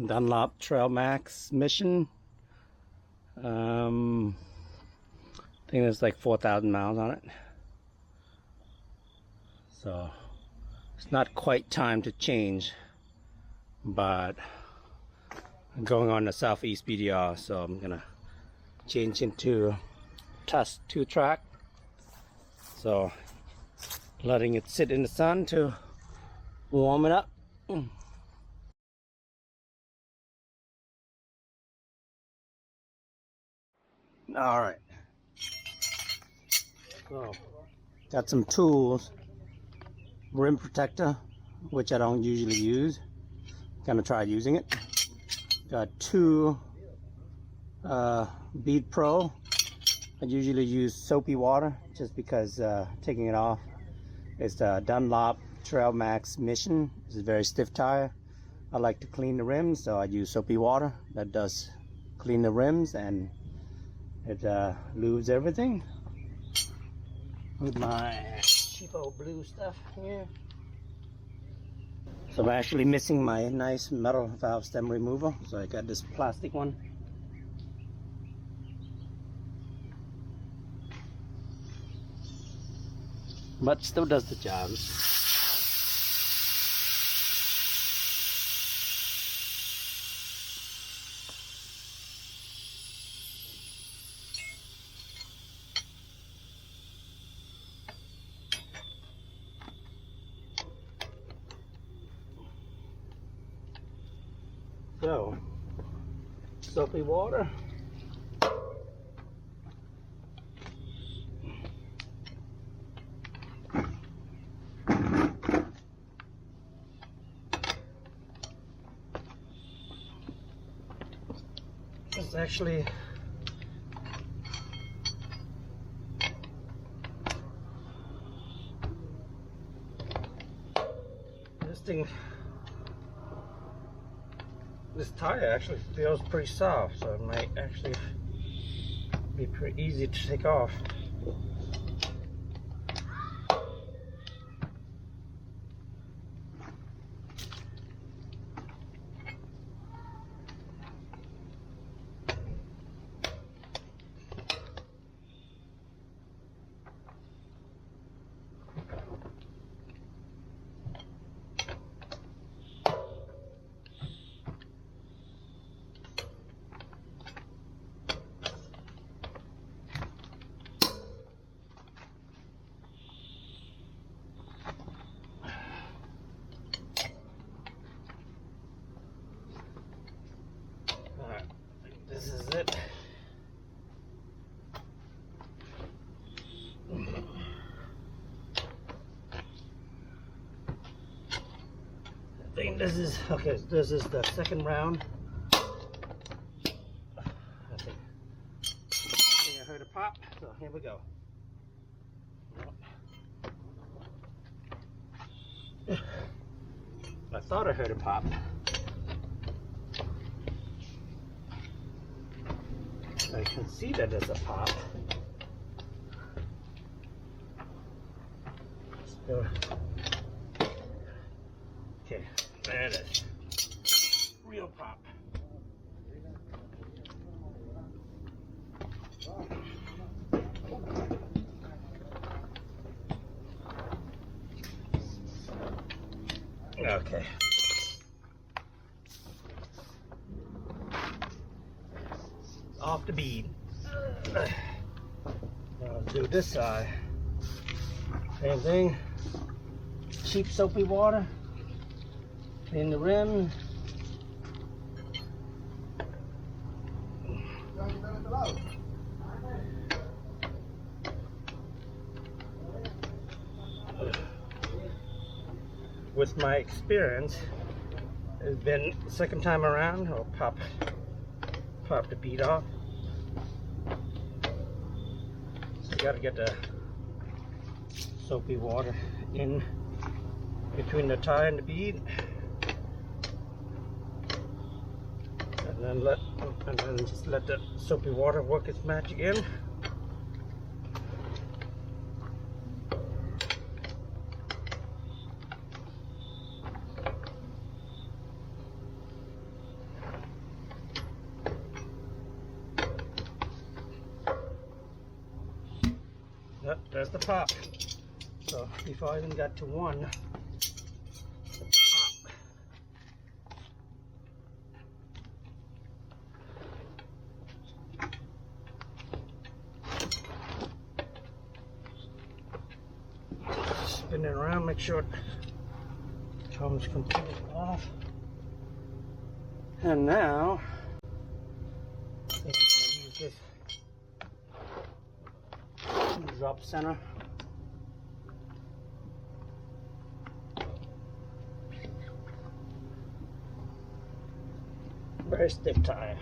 Dunlop Trailmax Mission. I think there's like 4,000 miles on it. So it's not quite time to change, but I'm going on the Southeast SEBDR, so I'm gonna change into Tusk 2-track. So letting it sit in the sun to warm it up. All right, so got some tools. Rim protector, which I don't usually use. Gonna try using it. Got two Bead Pro. I usually use soapy water just because taking it off. It's the Dunlop Trailmax Mission. It's a very stiff tire. I like to clean the rims, so I use soapy water. That does clean the rims and it lubes everything. With my cheapo blue stuff here. So I'm actually missing my nice metal valve stem removal, so I got this plastic one. But still does the job. So, soapy water. It's actually this tire actually feels pretty soft, so it might actually be pretty easy to take off. This is it. I think this is okay. This is the second round. I think I heard a pop, so here we go. I thought I heard a pop. I can see that there's a pop. Still. Okay, there it is. Real pop. Okay. Off the bead. Now let's do this side. Same thing. Cheap soapy water. Clean the rim. With my experience, it's been the second time around, I'll pop the bead off. So you gotta get the soapy water in between the tie and the bead, and then just let the soapy water work its magic in. Yep, there's the pop. So before I even got to one, the pop. Spin it around, make sure it comes completely off. And now, I'm going to use this drop center. Very stiff tire.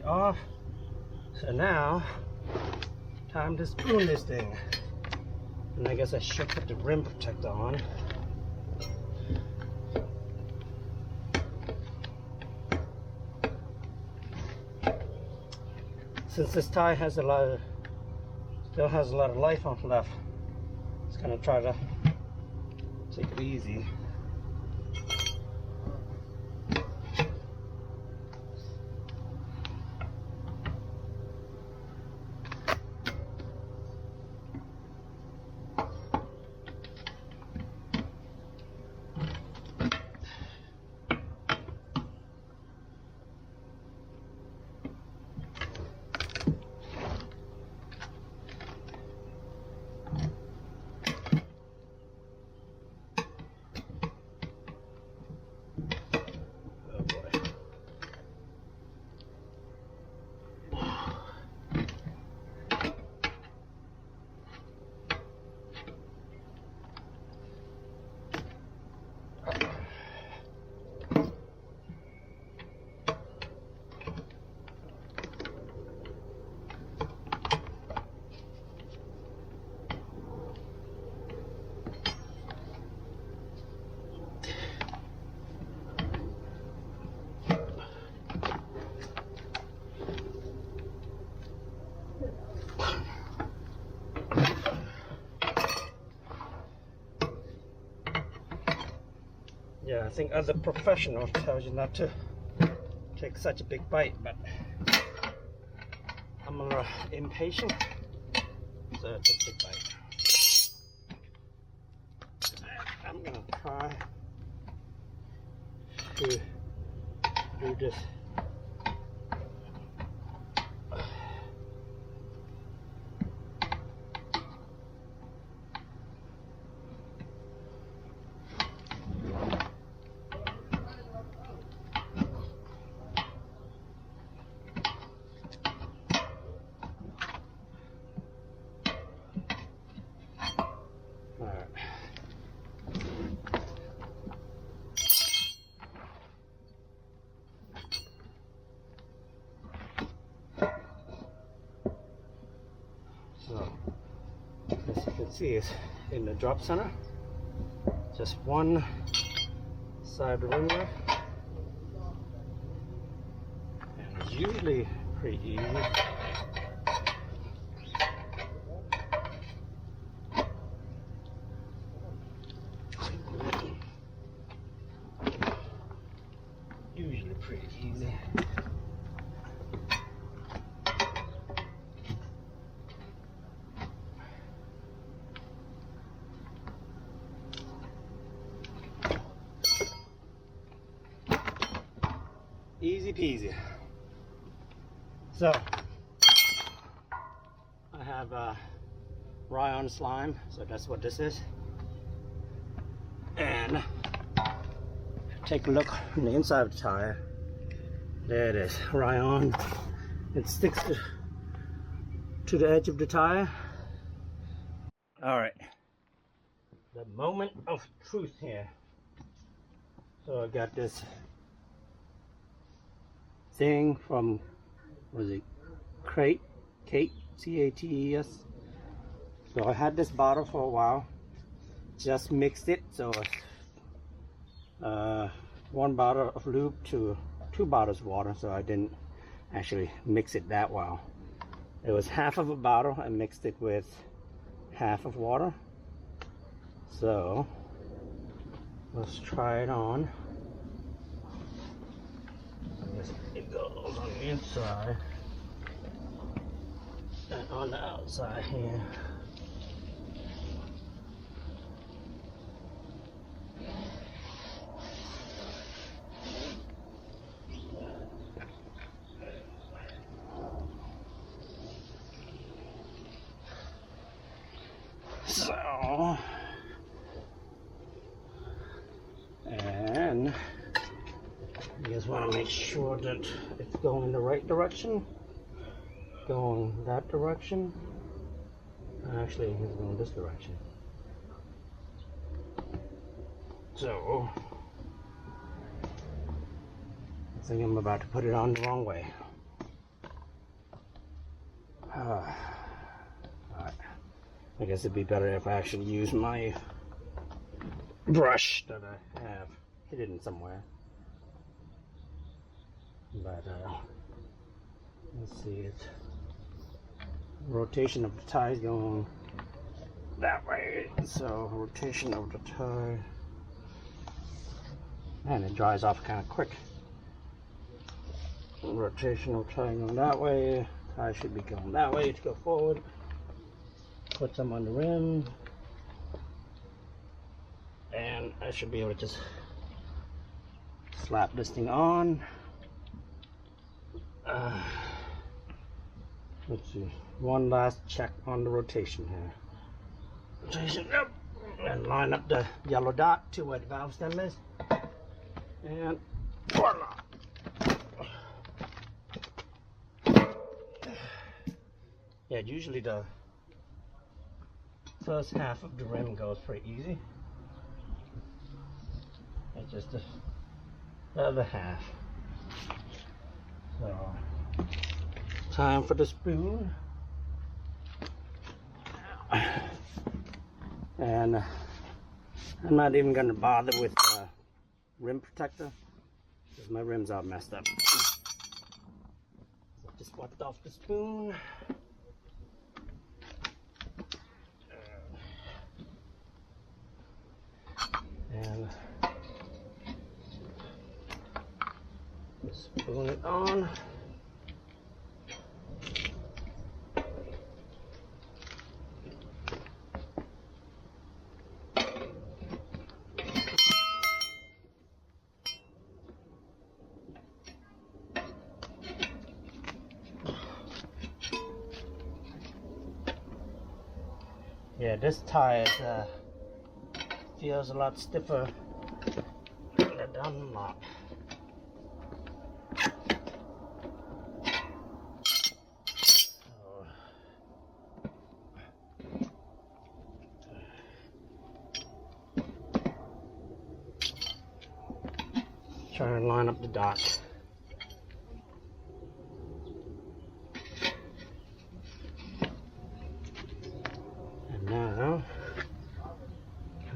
Off. So now, time to spoon this thing. And I guess I should put the rim protector on. Since this tire has still has a lot of life on left, it's gonna try to take it easy. Yeah, I think other professionals tell you not to take such a big bite, but I'm a little impatient, so I take a big bite. I'm gonna try to do this. So, as you can see, it's in the drop center. Just one side of the rim there. And it's usually pretty easy. Usually pretty easy. Easy peasy. So I have rayon slime, so that's what this is. And take a look on the inside of the tire. There it is, rayon. It sticks to the edge of the tire. All right, the moment of truth here. So I got this thing from, was it Kate Tates. So I had this bottle for a while, just mixed it, so one bottle of lube to 2 bottles of water, so I didn't actually mix it that well. It was half of a bottle. I mixed it with half of water. So let's try it on. It goes on the inside and on the outside here. So, and you just want to make sure that it's going in the right direction. Going that direction. Actually, it's going this direction. So, I think I'm about to put it on the wrong way. Alright. I guess it'd be better if I actually use my brush that I have hidden somewhere. But let's see, it's rotation of the tie is going that way. So rotation of the tie, and it dries off kind of quick. Rotation of the tie going that way. Tie should be going that way to go forward. Put some on the rim, and I should be able to just slap this thing on. Let's see, one last check on the rotation here. Rotation up, and line up the yellow dot to where the valve stem is, and voila! Yeah, usually the first half of the rim goes pretty easy. It's just the other half. So, time for the spoon. And I'm not even going to bother with the rim protector because my rim's all messed up. So just wiped off the spoon. And spoon it on. Yeah, this tie is, feels a lot stiffer than the Dunlop. Try and line up the dot. And now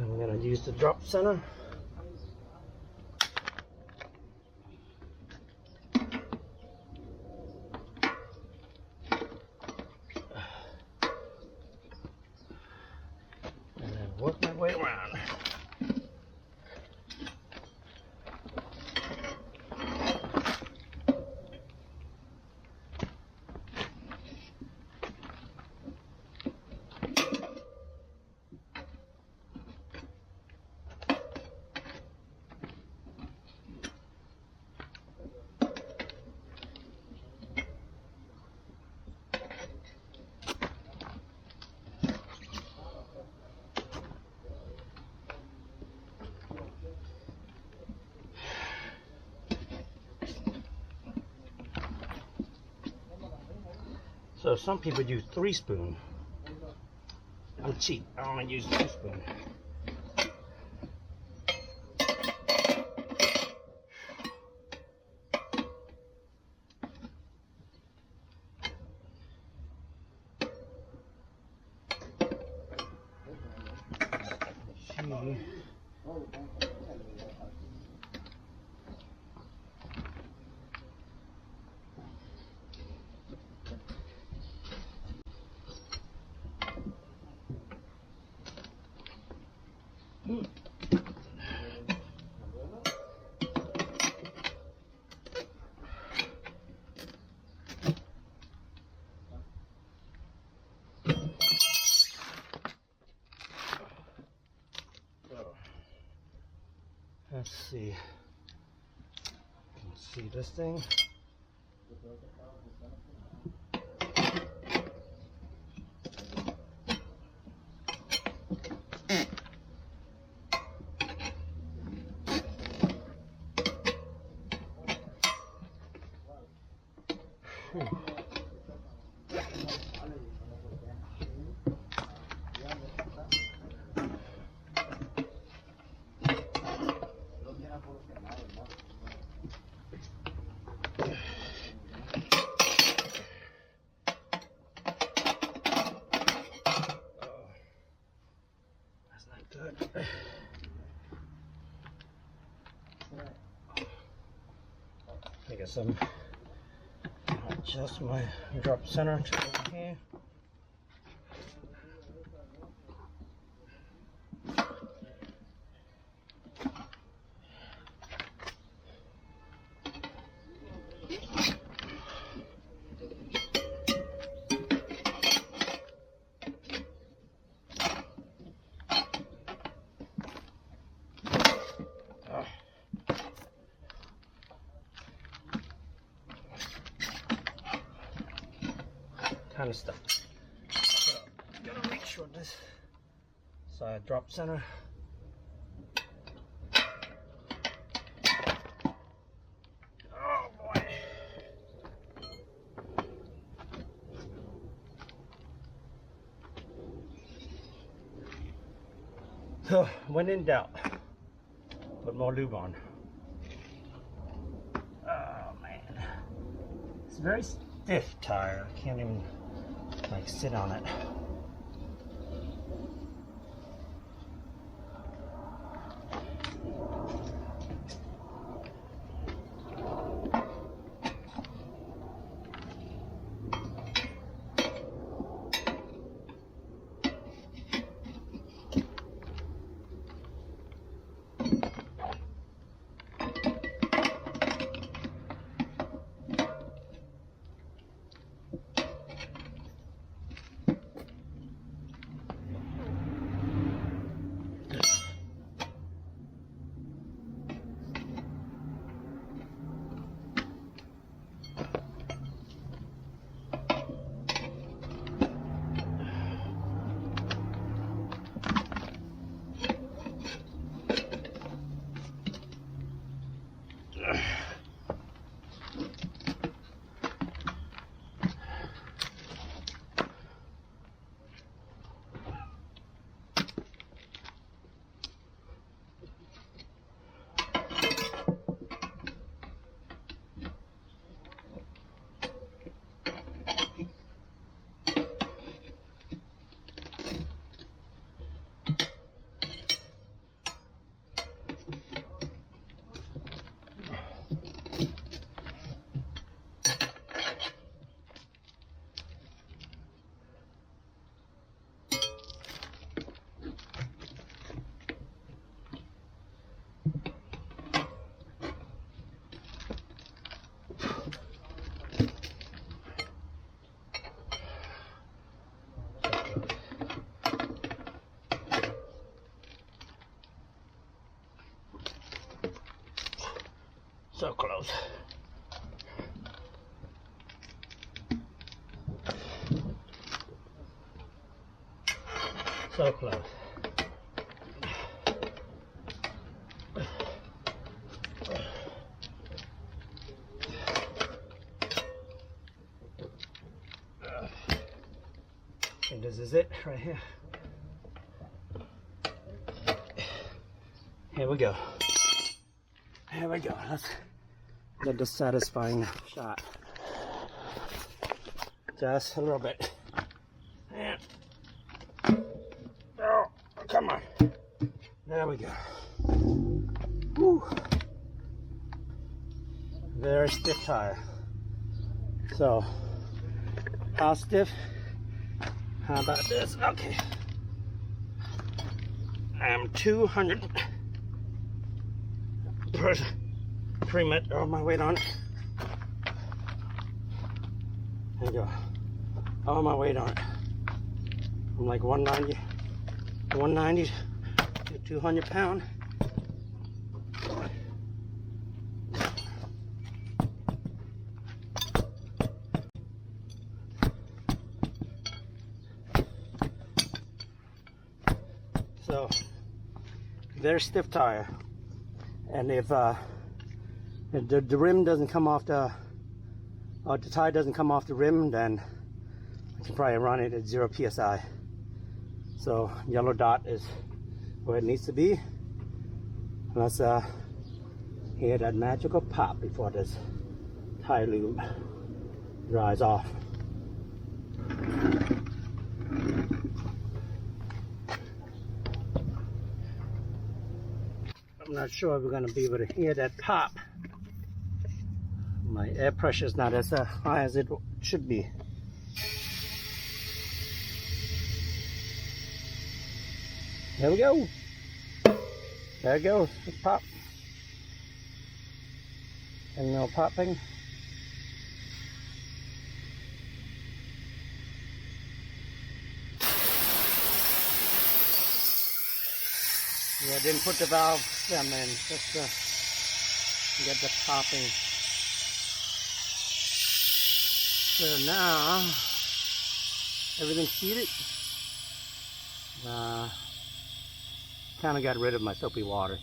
I'm going to use the drop center. And then work my way around. So some people use 3 spoons. I'm cheap. I only use 2 spoons. Let's see. Let's see this thing. Good. I guess I'm adjust my drop center to over here. Kind of stuff. So, gotta make sure this side drop center. Oh boy. So, when in doubt, put more lube on. Oh man. It's a very stiff tire. I can't even like sit on it. So close. So close. And this is it right here. Here we go. Here we go. Let's get the satisfying shot. Just a little bit. And oh, come on. There we go. Woo. Very stiff tire. So, how stiff? How about this? Okay. I'm 200 pretty much all my weight on it. There you go. All my weight on it. I'm like 190 to 200 pound. very stiff tire, and if the rim doesn't come off the tire doesn't come off the rim, then I can probably run it at 0 psi. So yellow dot is where it needs to be. Let's hear that magical pop before this tire lube dries off. I'm not sure if we're going to be able to hear that pop. My air pressure is not as high as it should be. There we go. There it goes. It popped. And no popping. Yeah, I didn't put the valve stem in just to get the popping. So now everything's seated. Kind of got rid of my soapy water,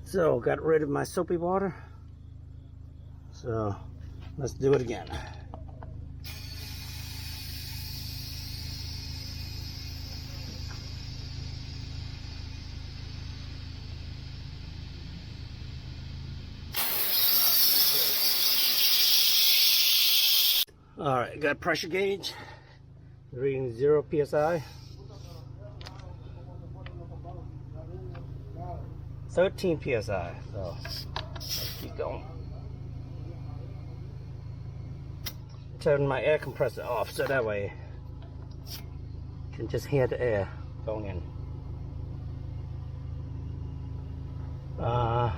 so got rid of my soapy water. So let's do it again. All right, got pressure gauge reading 0 psi. 13 psi. So let's keep going. Turn my air compressor off so that way you can just hear the air going in. I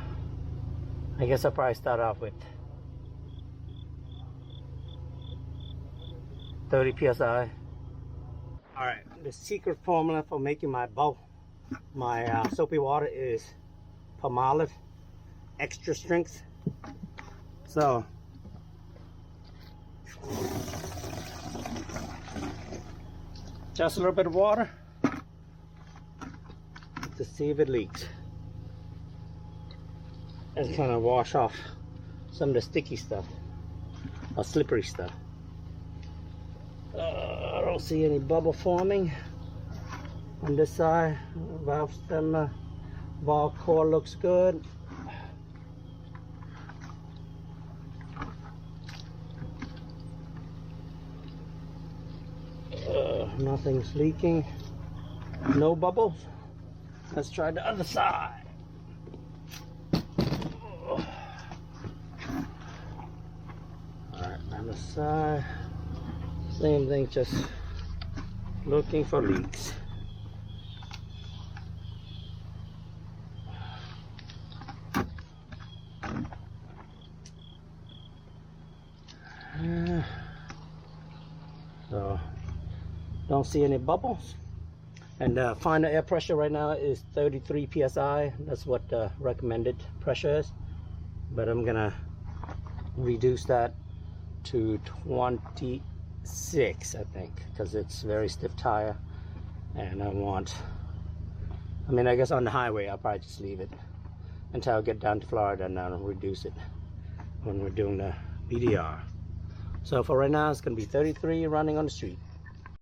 guess I'll probably start off with 30 psi. Alright, the secret formula for making my soapy water is Palmolive extra strength. So just a little bit of water to see if it leaks, and kind of wash off some of the sticky stuff or slippery stuff. I don't see any bubble forming on this side. Valve stem, valve core looks good. Nothing's leaking. No bubbles. Let's try the other side. Alright, on the side. Same thing, just looking for leaks. So don't see any bubbles, and final air pressure right now is 33 psi. That's what the recommended pressure is, but I'm gonna reduce that to 26, I think, because it's very stiff tire, and I guess on the highway I'll probably just leave it until I get down to Florida, and I'll reduce it when we're doing the BDR. So for right now it's going to be 33 running on the street.